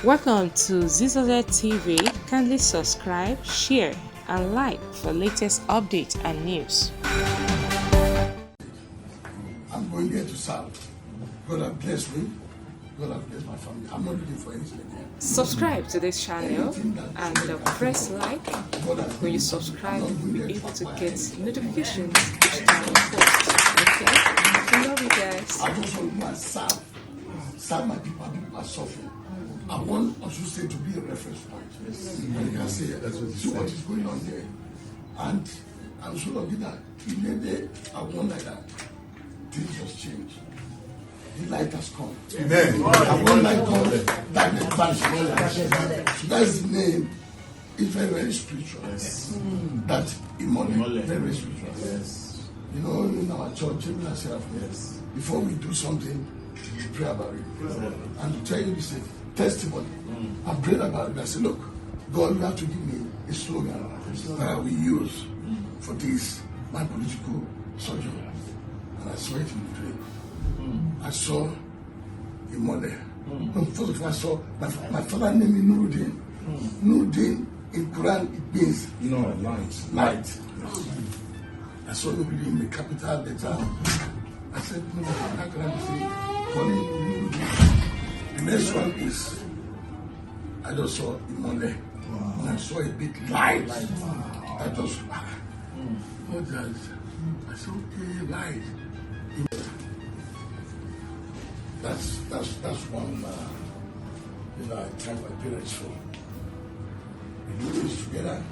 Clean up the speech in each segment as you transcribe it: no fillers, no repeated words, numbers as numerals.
Welcome to Zisodel TV. Kindly subscribe, share, and like for latest updates and news. I'm going there to serve. God has blessed me. God has blessed my family. I'm not looking for anything again. Subscribe to this channel and press like. When you subscribe, you'll be able to get notifications each time we post. Okay? I love you guys. I just want to serve my people. My people are suffering. I want OSUN State to be a reference point. And you can say, see what is going on there. And I'm sure of it that in the day I want like that, things just change. The light has come. Amen. I want like God, darkness vanishes. So that's the name. It's very, very spiritual. Yes. That Imole, very, very spiritual. Yes. You know, in our church, yes. Before we do something, we pray about it. And to tell you this testimony, I prayed about it. I said, look, God, you have to give me a slogan that we use for this, my political sojourn. And I saw it in the dream. I saw Imole. First of all, I saw my father named me Nuruddin. Nuruddin in Quran, it means light. I saw Nuruddin in the capital letter. I said, no, how can I say, calling Nuruddin? The next one is, I just saw Imole. And I saw a big light. I just, what that? I said, okay, light. That's one, I thank my parents for. We do this together.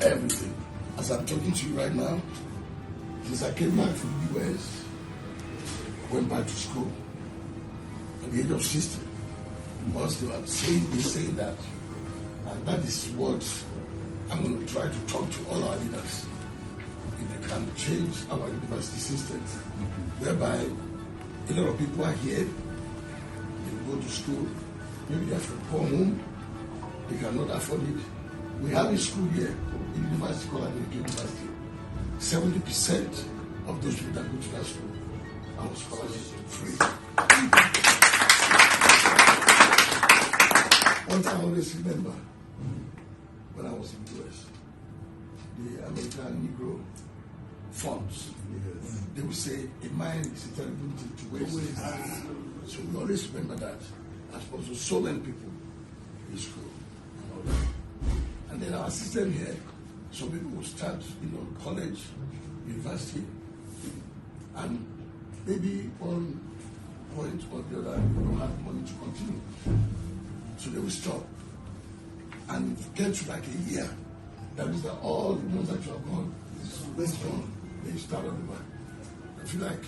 Everything. As I'm talking to you right now, since I came back from the US, went back to school at the age of 60. Because they were saying that. And that is what I'm going to try to talk to all our leaders. If they can change our university system, whereby a lot of people are here, they go to school, maybe they have to go home, they cannot afford it. We have a school here, in University called Adeleke University. 70% of those people that go to that school are scholarship free. One thing I always remember, when I was in the US, the American Negro funds, they would say, a mind is a terrible thing to waste. So we always remember that. As opposed to so many people in school. And then our system here, some people will start, college, university, and maybe one point or the other, they don't have money to continue. So they will stop. And get to like a year. That means that all the ones that you have gone is gone. They start over. I feel like